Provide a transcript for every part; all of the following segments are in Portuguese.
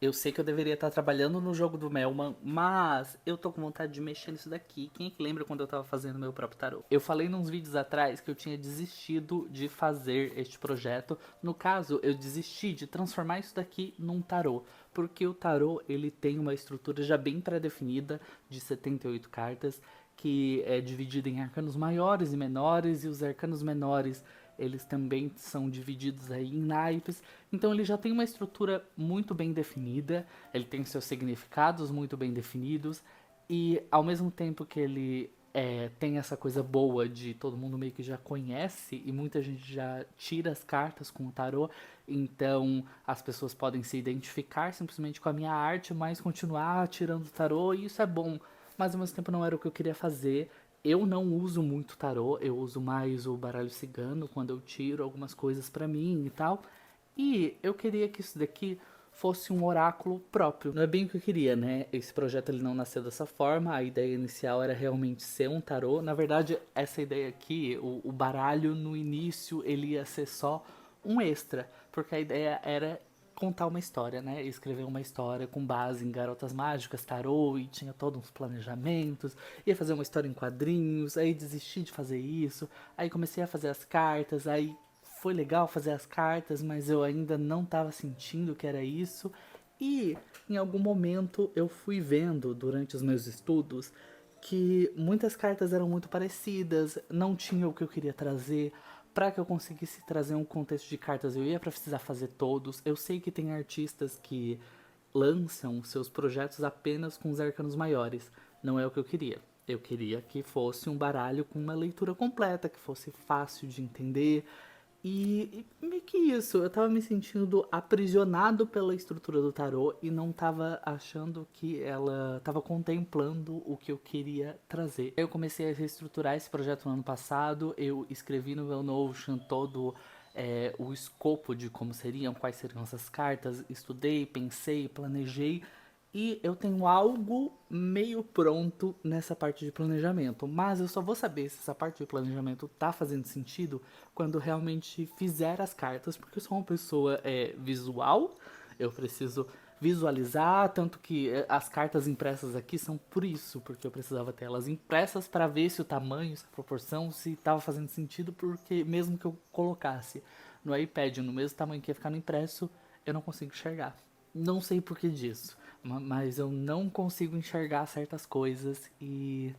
Eu sei que eu deveria estar trabalhando no jogo do Melman, mas eu tô com vontade de mexer nisso daqui. Quem é que lembra quando eu tava fazendo meu próprio tarô? Eu falei nos vídeos atrás que eu tinha desistido de fazer este projeto. No caso, eu desisti de transformar isso daqui num tarô, porque o tarô ele tem uma estrutura já bem pré-definida de 78 cartas, que é dividida em arcanos maiores e menores, e os arcanos menores eles também são divididos aí em naipes. Então ele já tem uma estrutura muito bem definida, ele tem seus significados muito bem definidos, e ao mesmo tempo que ele tem essa coisa boa de todo mundo meio que já conhece e muita gente já tira as cartas com o tarô, então as pessoas podem se identificar simplesmente com a minha arte, mas continuar tirando o tarô, e isso é bom, mas ao mesmo tempo não era o que eu queria fazer. Eu não uso muito tarô, eu uso mais o baralho cigano quando eu tiro algumas coisas pra mim e tal. E eu queria que isso daqui fosse um oráculo próprio. Não é bem o que eu queria, né? Esse projeto ele não nasceu dessa forma, a ideia inicial era realmente ser um tarô. Na verdade, essa ideia aqui, o baralho no início, ele ia ser só um extra, porque a ideia era contar uma história, né? Escrever uma história com base em Garotas Mágicas, tarô, e tinha todos uns planejamentos, ia fazer uma história em quadrinhos, aí desisti de fazer isso, aí comecei a fazer as cartas, aí foi legal fazer as cartas, mas eu ainda não estava sentindo que era isso. E em algum momento eu fui vendo durante os meus estudos que muitas cartas eram muito parecidas, não tinha o que eu queria trazer. Para que eu conseguisse trazer um contexto de cartas, eu ia precisar fazer todos. Eu sei que tem artistas que lançam seus projetos apenas com os arcanos maiores. Não é o que eu queria. Eu queria que fosse um baralho com uma leitura completa, que fosse fácil de entender. E meio que isso, eu tava me sentindo aprisionado pela estrutura do tarô e não tava achando que ela tava contemplando o que eu queria trazer. Eu comecei a reestruturar esse projeto no ano passado, eu escrevi no meu Notion todo o escopo de como seriam, quais seriam essas cartas, estudei, pensei, planejei e eu tenho algo meio pronto nessa parte de planejamento, mas eu só vou saber se essa parte de planejamento tá fazendo sentido quando realmente fizer as cartas, porque eu sou uma pessoa visual, eu preciso visualizar, tanto que as cartas impressas aqui são por isso, porque eu precisava ter elas impressas para ver se o tamanho, se a proporção, se estava fazendo sentido, porque mesmo que eu colocasse no iPad no mesmo tamanho que ia ficar no impresso, eu não consigo enxergar. Não sei por que disso, mas eu não consigo enxergar certas coisas e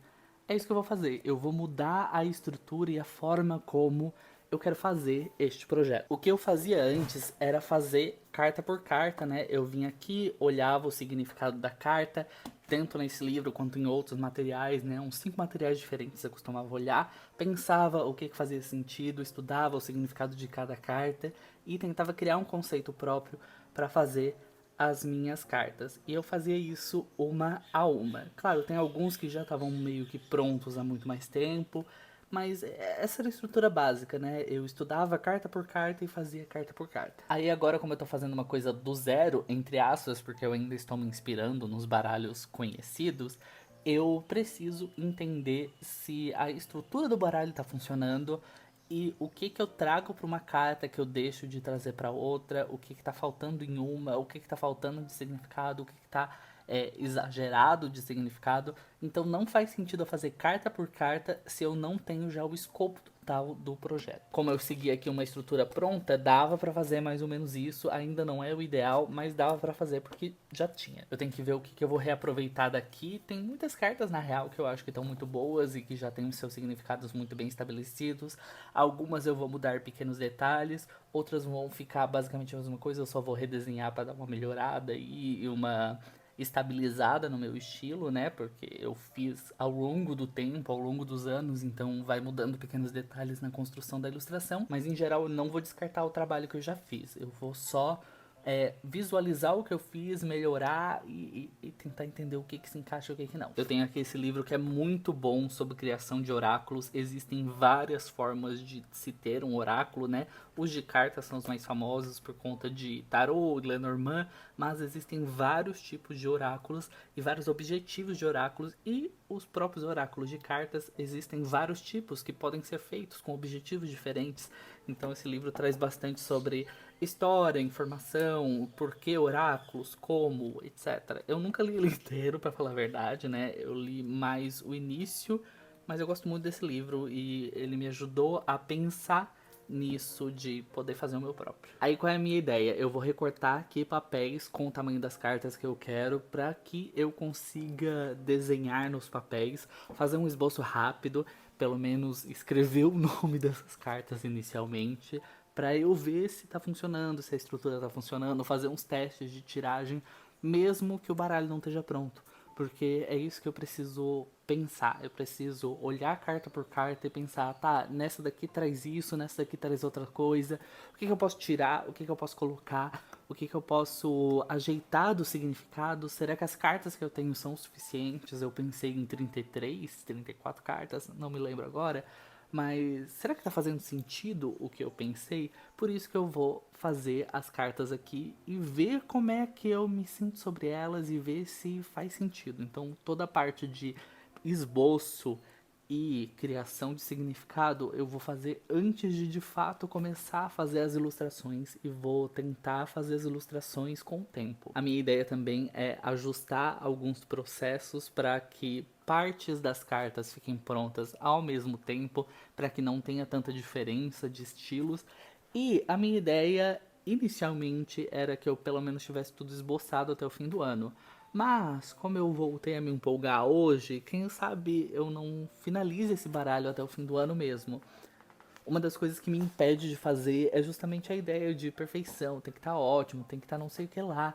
é isso que eu vou fazer. Eu vou mudar a estrutura e a forma como eu quero fazer este projeto. O que eu fazia antes era fazer carta por carta, né? Eu vinha aqui, olhava o significado da carta, tanto nesse livro quanto em outros materiais, né? Uns 5 materiais diferentes eu costumava olhar, pensava o que fazia sentido, estudava o significado de cada carta e tentava criar um conceito próprio para fazer as minhas cartas. E eu fazia isso uma a uma. Claro, tem alguns que já estavam meio que prontos há muito mais tempo, mas essa era a estrutura básica, né? Eu estudava carta por carta e fazia carta por carta. Aí agora, como eu tô fazendo uma coisa do zero, entre aspas, porque eu ainda estou me inspirando nos baralhos conhecidos, eu preciso entender se a estrutura do baralho está funcionando e o que eu trago para uma carta que eu deixo de trazer para outra, o que tá faltando em uma, o que tá faltando de significado, o que tá exagerado de significado. Então não faz sentido eu fazer carta por carta se eu não tenho já o escopo total do projeto. Como eu segui aqui uma estrutura pronta, dava para fazer mais ou menos isso. Ainda não é o ideal, mas dava para fazer porque já tinha. Eu tenho que ver o que eu vou reaproveitar daqui. Tem muitas cartas na real que eu acho que estão muito boas e que já têm os seus significados muito bem estabelecidos. Algumas eu vou mudar pequenos detalhes, outras vão ficar basicamente a mesma coisa, eu só vou redesenhar para dar uma melhorada e uma estabilizada no meu estilo, né? Porque eu fiz ao longo do tempo, ao longo dos anos, então vai mudando pequenos detalhes na construção da ilustração, mas em geral eu não vou descartar o trabalho que eu já fiz, eu vou só visualizar o que eu fiz, melhorar e tentar entender o que se encaixa e o que não. Eu tenho aqui esse livro que é muito bom sobre criação de oráculos. Existem várias formas de se ter um oráculo, né? Os de cartas são os mais famosos por conta de Tarot, Lenormand, mas existem vários tipos de oráculos e vários objetivos de oráculos, e os próprios oráculos de cartas existem vários tipos que podem ser feitos com objetivos diferentes. Então esse livro traz bastante sobre história, informação, por que oráculos, como, etc. Eu nunca li ele inteiro, para falar a verdade, né? Eu li mais o início, mas eu gosto muito desse livro e ele me ajudou a pensar nisso de poder fazer o meu próprio. Aí qual é a minha ideia? Eu vou recortar aqui papéis com o tamanho das cartas que eu quero para que eu consiga desenhar nos papéis, fazer um esboço rápido, pelo menos escrever o nome dessas cartas inicialmente, para eu ver se tá funcionando, se a estrutura tá funcionando, fazer uns testes de tiragem, mesmo que o baralho não esteja pronto. Porque é isso que eu preciso pensar. Eu preciso olhar carta por carta e pensar, tá, nessa daqui traz isso, nessa daqui traz outra coisa. O que eu posso tirar? O que eu posso colocar? O que eu posso ajeitar do significado? Será que as cartas que eu tenho são suficientes? Eu pensei em 33, 34 cartas, não me lembro agora. Mas será que tá fazendo sentido o que eu pensei? Por isso que eu vou fazer as cartas aqui e ver como é que eu me sinto sobre elas e ver se faz sentido. Então toda a parte de esboço e criação de significado eu vou fazer antes de fato começar a fazer as ilustrações, e vou tentar fazer as ilustrações com o tempo. A minha ideia também é ajustar alguns processos para que partes das cartas fiquem prontas ao mesmo tempo, para que não tenha tanta diferença de estilos. E a minha ideia inicialmente era que eu pelo menos tivesse tudo esboçado até o fim do ano. Mas, como eu voltei a me empolgar hoje, quem sabe eu não finalize esse baralho até o fim do ano mesmo. Uma das coisas que me impede de fazer é justamente a ideia de perfeição, tem que estar ótimo, tem que estar não sei o que lá.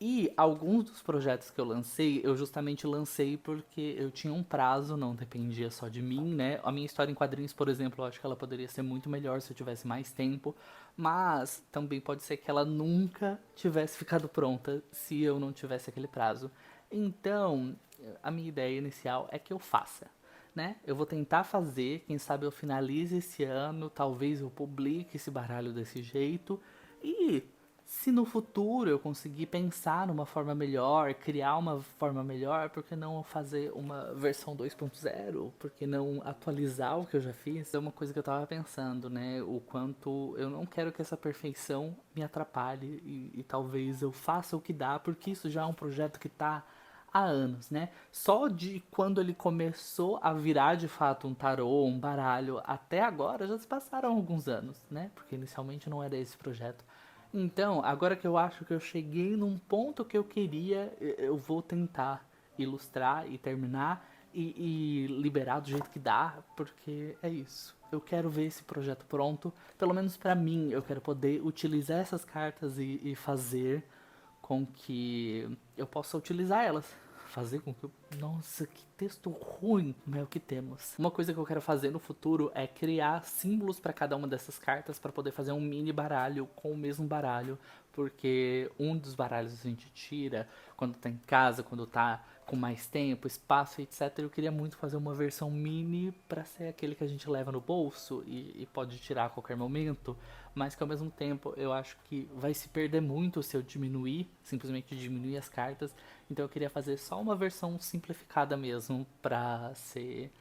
E alguns dos projetos que eu justamente lancei porque eu tinha um prazo, não dependia só de mim, né? A minha história em quadrinhos, por exemplo, eu acho que ela poderia ser muito melhor se eu tivesse mais tempo, mas também pode ser que ela nunca tivesse ficado pronta se eu não tivesse aquele prazo. Então, a minha ideia inicial é que eu faça, né? Eu vou tentar fazer, quem sabe eu finalize esse ano, talvez eu publique esse baralho desse jeito, e se no futuro eu conseguir pensar numa forma melhor, criar uma forma melhor, por que não fazer uma versão 2.0? Por que não atualizar o que eu já fiz? É uma coisa que eu tava pensando, né? O quanto eu não quero que essa perfeição me atrapalhe, e talvez eu faça o que dá, porque isso já é um projeto que tá há anos, né? Só de quando ele começou a virar de fato um tarô, um baralho, até agora já se passaram alguns anos, né? Porque inicialmente não era esse projeto. Então, agora que eu acho que eu cheguei num ponto que eu queria, eu vou tentar ilustrar e terminar e liberar do jeito que dá, porque é isso. Eu quero ver esse projeto pronto, pelo menos pra mim, eu quero poder utilizar essas cartas e fazer com que eu possa utilizar elas. Fazer com que eu... Nossa, que texto ruim, é o que temos. Uma coisa que eu quero fazer no futuro é criar símbolos para cada uma dessas cartas para poder fazer um mini baralho com o mesmo baralho, porque um dos baralhos a gente tira quando tá em casa, quando tá com mais tempo, espaço, etc. Eu queria muito fazer uma versão mini para ser aquele que a gente leva no bolso e pode tirar a qualquer momento, mas que ao mesmo tempo eu acho que vai se perder muito se eu diminuir, simplesmente diminuir as cartas. Então eu queria fazer só uma versão simplificada mesmo para ser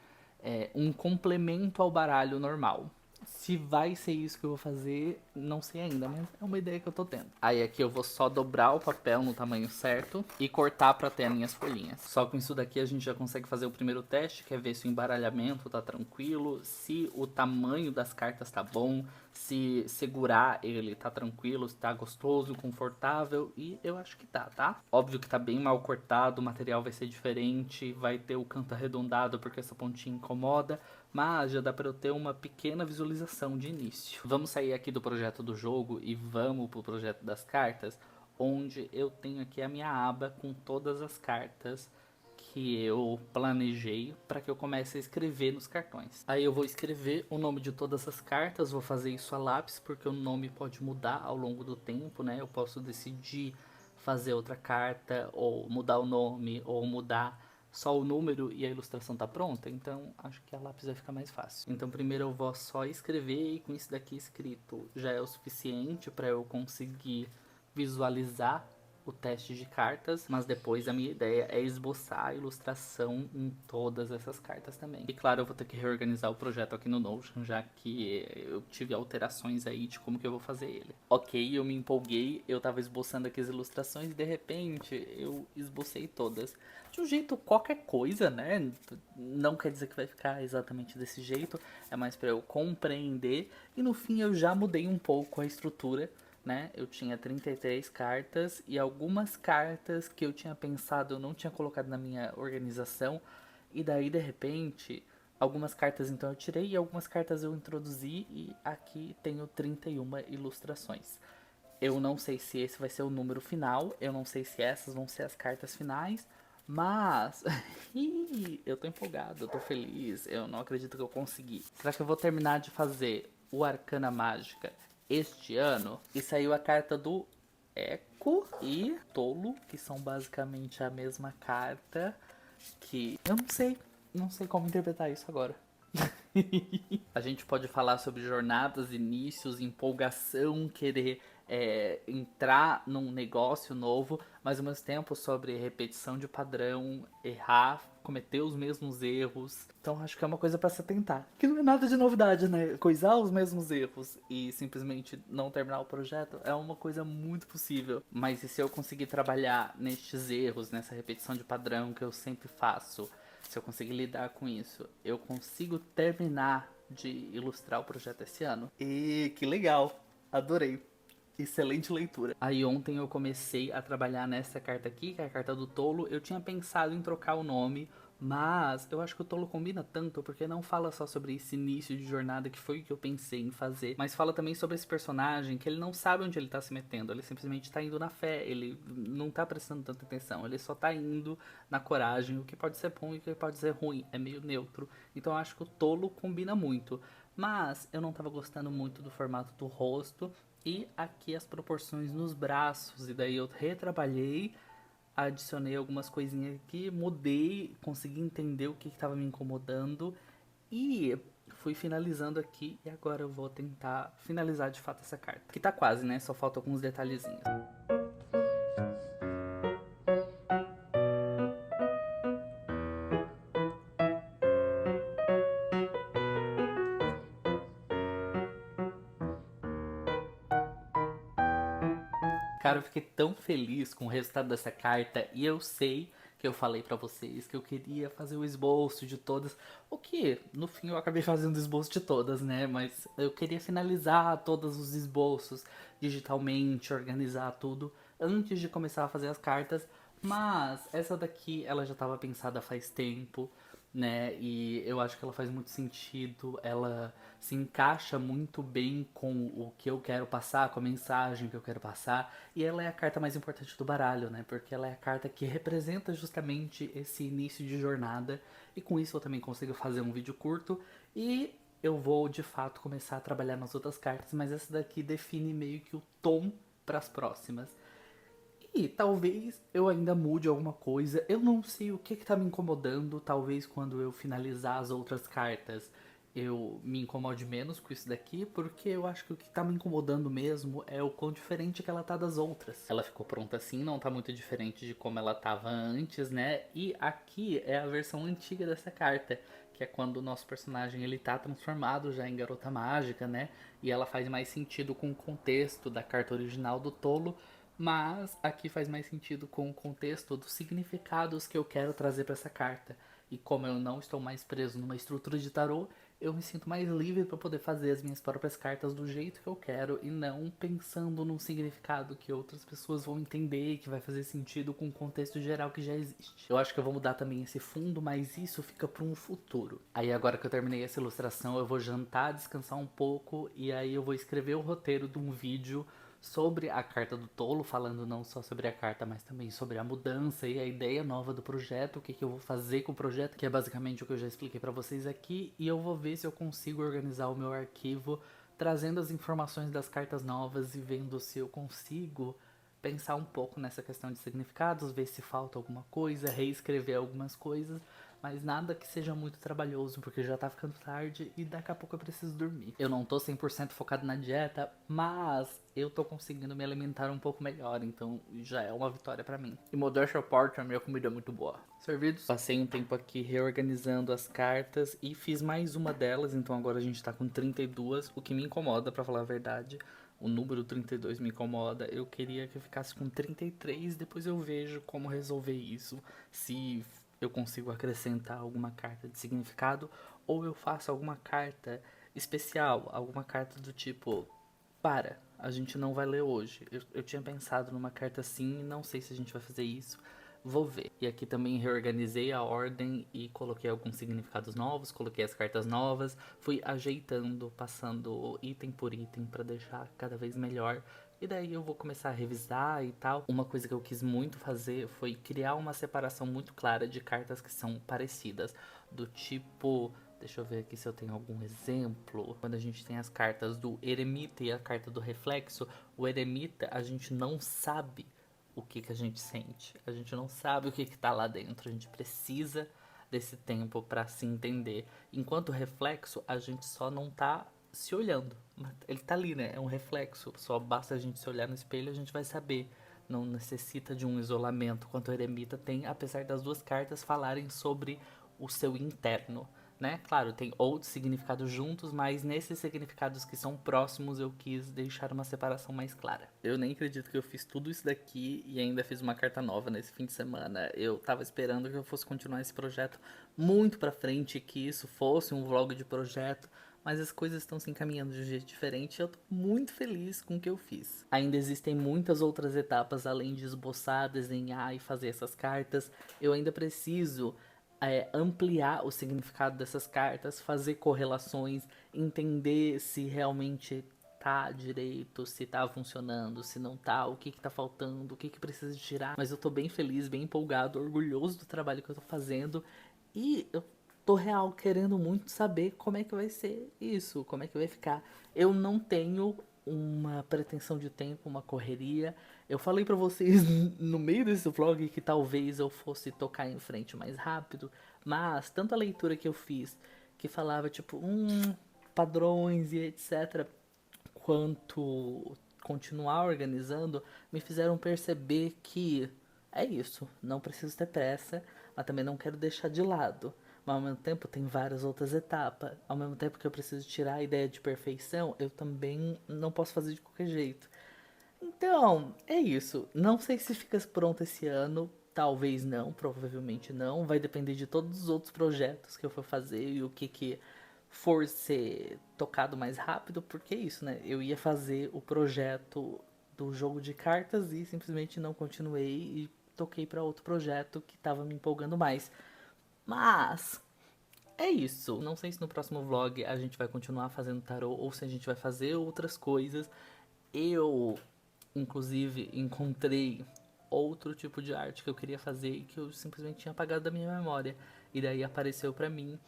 um complemento ao baralho normal. Se vai ser isso que eu vou fazer, não sei ainda, mas é uma ideia que eu tô tendo. Aí aqui eu vou só dobrar o papel no tamanho certo e cortar pra ter as minhas folhinhas. Só com isso daqui a gente já consegue fazer o primeiro teste, que é ver se o embaralhamento tá tranquilo, se o tamanho das cartas tá bom, se segurar ele tá tranquilo, se tá gostoso, confortável, e eu acho que tá? Óbvio que tá bem mal cortado, o material vai ser diferente, vai ter o canto arredondado porque essa pontinha incomoda, mas já dá para eu ter uma pequena visualização de início. Vamos sair aqui do projeto do jogo e vamos pro projeto das cartas, onde eu tenho aqui a minha aba com todas as cartas que eu planejei para que eu comece a escrever nos cartões. Aí eu vou escrever o nome de todas as cartas, vou fazer isso a lápis, porque o nome pode mudar ao longo do tempo, né? Eu posso decidir fazer outra carta, ou mudar o nome, ou mudar só o número e a ilustração tá pronta, então acho que a lápis vai ficar mais fácil. Então primeiro eu vou só escrever, e com isso daqui escrito já é o suficiente para eu conseguir visualizar o teste de cartas, mas depois a minha ideia é esboçar a ilustração em todas essas cartas também. E claro, eu vou ter que reorganizar o projeto aqui no Notion, já que eu tive alterações aí de como que eu vou fazer ele. Ok, eu me empolguei, eu tava esboçando aqui as ilustrações e de repente eu esbocei todas. De um jeito qualquer coisa, né? Não quer dizer que vai ficar exatamente desse jeito, é mais pra eu compreender. E no fim eu já mudei um pouco a estrutura, né? Eu tinha 33 cartas e algumas cartas que eu tinha pensado eu não tinha colocado na minha organização. E daí, de repente, algumas cartas então eu tirei e algumas cartas eu introduzi e aqui tenho 31 ilustrações. Eu não sei se esse vai ser o número final, eu não sei se essas vão ser as cartas finais, mas eu tô empolgado, eu tô feliz, eu não acredito que eu consegui. Será que eu vou terminar de fazer o Arcana Mágica este ano? E saiu a carta do Eco e Tolo, que são basicamente a mesma carta, que eu não sei como interpretar isso agora. A gente pode falar sobre jornadas, inícios, empolgação, querer entrar num negócio novo, mas ao mesmo tempo sobre repetição de padrão, errar, cometer os mesmos erros. Então acho que é uma coisa para se atentar. Que não é nada de novidade, né? Coisar os mesmos erros e simplesmente não terminar o projeto é uma coisa muito possível. Mas e se eu conseguir trabalhar nestes erros, nessa repetição de padrão que eu sempre faço? Se eu conseguir lidar com isso, eu consigo terminar de ilustrar o projeto esse ano. E que legal! Adorei! Excelente leitura. Aí ontem eu comecei a trabalhar nessa carta aqui, que é a carta do Tolo. Eu tinha pensado em trocar o nome, mas eu acho que o Tolo combina tanto, porque não fala só sobre esse início de jornada, que foi o que eu pensei em fazer, mas fala também sobre esse personagem, que ele não sabe onde ele tá se metendo, ele simplesmente tá indo na fé, ele não tá prestando tanta atenção, ele só tá indo na coragem, o que pode ser bom e o que pode ser ruim, é meio neutro. Então eu acho que o Tolo combina muito. Mas eu não tava gostando muito do formato do rosto e aqui as proporções nos braços. E daí eu retrabalhei, adicionei algumas coisinhas aqui, mudei, consegui entender o que estava me incomodando e fui finalizando aqui. E agora eu vou tentar finalizar de fato essa carta, que tá quase, né? Só falta alguns detalhezinhos. Cara, eu fiquei tão feliz com o resultado dessa carta e eu sei que eu falei pra vocês que eu queria fazer o esboço de todas, o que no fim eu acabei fazendo o esboço de todas, né? Mas eu queria finalizar todos os esboços digitalmente, organizar tudo antes de começar a fazer as cartas, mas essa daqui ela já estava pensada faz tempo, né? E eu acho que ela faz muito sentido, ela se encaixa muito bem com o que eu quero passar, com a mensagem que eu quero passar, e ela é a carta mais importante do baralho, né? Porque ela é a carta que representa justamente esse início de jornada, e com isso eu também consigo fazer um vídeo curto e eu vou de fato começar a trabalhar nas outras cartas, mas essa daqui define meio que o tom para as próximas. E talvez eu ainda mude alguma coisa. Eu não sei o que tá me incomodando. Talvez quando eu finalizar as outras cartas eu me incomode menos com isso daqui, porque eu acho que o que tá me incomodando mesmo é o quão diferente que ela tá das outras. Ela ficou pronta assim, não tá muito diferente de como ela tava antes, né? E aqui é a versão antiga dessa carta, que é quando o nosso personagem ele tá transformado já em garota mágica, né? E ela faz mais sentido com o contexto da carta original do Tolo, mas aqui faz mais sentido com o contexto dos significados que eu quero trazer para essa carta. E como eu não estou mais preso numa estrutura de tarô, eu me sinto mais livre para poder fazer as minhas próprias cartas do jeito que eu quero e não pensando num significado que outras pessoas vão entender e que vai fazer sentido com o contexto geral que já existe. Eu acho que eu vou mudar também esse fundo, mas isso fica para um futuro. Aí agora que eu terminei essa ilustração, eu vou jantar, descansar um pouco e aí eu vou escrever o roteiro de um vídeo sobre a carta do Tolo, falando não só sobre a carta, mas também sobre a mudança e a ideia nova do projeto, o que eu vou fazer com o projeto, que é basicamente o que eu já expliquei pra vocês aqui, e eu vou ver se eu consigo organizar o meu arquivo, trazendo as informações das cartas novas e vendo se eu consigo pensar um pouco nessa questão de significados, ver se falta alguma coisa, reescrever algumas coisas, Mas nada que seja muito trabalhoso, porque já tá ficando tarde e daqui a pouco eu preciso dormir. Eu não tô 100% focado na dieta, mas eu tô conseguindo me alimentar um pouco melhor, então já é uma vitória pra mim. E modéstia à parte, a minha comida é muito boa. Servidos. Passei um tempo aqui reorganizando as cartas e fiz mais uma delas, então agora a gente tá com 32, o que me incomoda, pra falar a verdade. O número 32 me incomoda. Eu queria que eu ficasse com 33, depois eu vejo como resolver isso. Se eu consigo acrescentar alguma carta de significado ou eu faço alguma carta especial, alguma carta do tipo, a gente não vai ler hoje. Eu tinha pensado numa carta assim, não sei se a gente vai fazer isso. Vou ver. E aqui também reorganizei a ordem e coloquei alguns significados novos, coloquei as cartas novas, fui ajeitando, passando item por item para deixar cada vez melhor. E daí eu vou começar a revisar e tal. Uma coisa que eu quis muito fazer foi criar uma separação muito clara de cartas que são parecidas, do tipo, deixa eu ver aqui se eu tenho algum exemplo. Quando a gente tem as cartas do Eremita e a carta do Reflexo, o Eremita a gente não sabe o que a gente sente. A gente não sabe o que tá lá dentro. A gente precisa desse tempo para se entender. Enquanto reflexo, a gente só não tá se olhando. Ele tá ali, né? É um reflexo. Só basta a gente se olhar no espelho e a gente vai saber. Não necessita de um isolamento quanto o Eremita tem, apesar das duas cartas falarem sobre o seu interno. Né? Claro, tem outros significados juntos, mas nesses significados que são próximos eu quis deixar uma separação mais clara. Eu nem acredito que eu fiz tudo isso daqui e ainda fiz uma carta nova nesse fim de semana. Eu tava esperando que eu fosse continuar esse projeto muito pra frente, que isso fosse um vlog de projeto, mas as coisas estão se encaminhando de um jeito diferente e eu tô muito feliz com o que eu fiz. Ainda existem muitas outras etapas além de esboçar, desenhar e fazer essas cartas. Eu ainda preciso ampliar o significado dessas cartas, fazer correlações, entender se realmente tá direito, se tá funcionando, se não tá, o que tá faltando, o que precisa de tirar. Mas eu tô bem feliz, bem empolgado, orgulhoso do trabalho que eu tô fazendo e eu tô real querendo muito saber como é que vai ser isso, como é que vai ficar. Eu não tenho uma pretensão de tempo, uma correria. Eu falei pra vocês no meio desse vlog que talvez eu fosse tocar em frente mais rápido, mas tanto a leitura que eu fiz, que falava tipo, padrões e etc, quanto continuar organizando, me fizeram perceber que é isso, não preciso ter pressa, mas também não quero deixar de lado. Mas ao mesmo tempo tem várias outras etapas. Ao mesmo tempo que eu preciso tirar a ideia de perfeição, eu também não posso fazer de qualquer jeito. Então, é isso. Não sei se fica pronto esse ano. Talvez não, provavelmente não. Vai depender de todos os outros projetos que eu for fazer e o que for ser tocado mais rápido, porque é isso, né? Eu ia fazer o projeto do jogo de cartas e simplesmente não continuei e toquei para outro projeto que tava me empolgando mais. Mas é isso. Não sei se no próximo vlog a gente vai continuar fazendo tarô ou se a gente vai fazer outras coisas. Eu, inclusive, encontrei outro tipo de arte que eu queria fazer e que eu simplesmente tinha apagado da minha memória. E daí apareceu pra mim.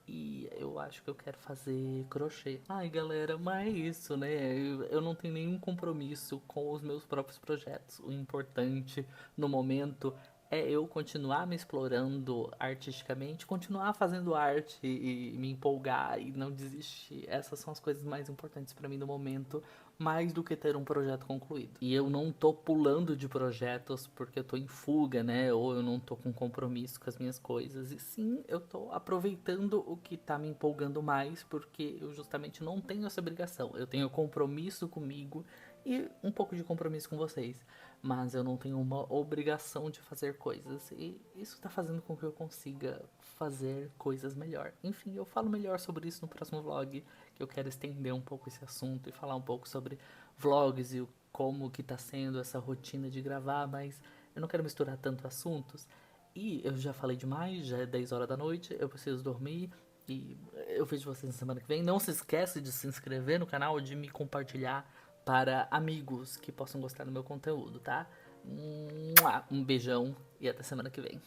E eu acho que eu quero fazer crochê. Ai, galera, mas é isso, né? Eu não tenho nenhum compromisso com os meus próprios projetos. O importante no momento é eu continuar me explorando artisticamente, continuar fazendo arte e me empolgar e não desistir. Essas são as coisas mais importantes pra mim no momento, mais do que ter um projeto concluído. E eu não tô pulando de projetos porque eu tô em fuga, né? Ou eu não tô com compromisso com as minhas coisas. E sim, eu tô aproveitando o que tá me empolgando mais porque eu justamente não tenho essa obrigação. Eu tenho compromisso comigo e um pouco de compromisso com vocês. Mas eu não tenho uma obrigação de fazer coisas. E isso tá fazendo com que eu consiga fazer coisas melhor. Enfim, eu falo melhor sobre isso no próximo vlog, que eu quero estender um pouco esse assunto e falar um pouco sobre vlogs e como que tá sendo essa rotina de gravar, mas eu não quero misturar tanto assuntos. E eu já falei demais, já é 10 horas da noite, eu preciso dormir. E eu vejo vocês na semana que vem. Não se esquece de se inscrever no canal, de me compartilhar para amigos que possam gostar do meu conteúdo, tá? Um beijão e até semana que vem.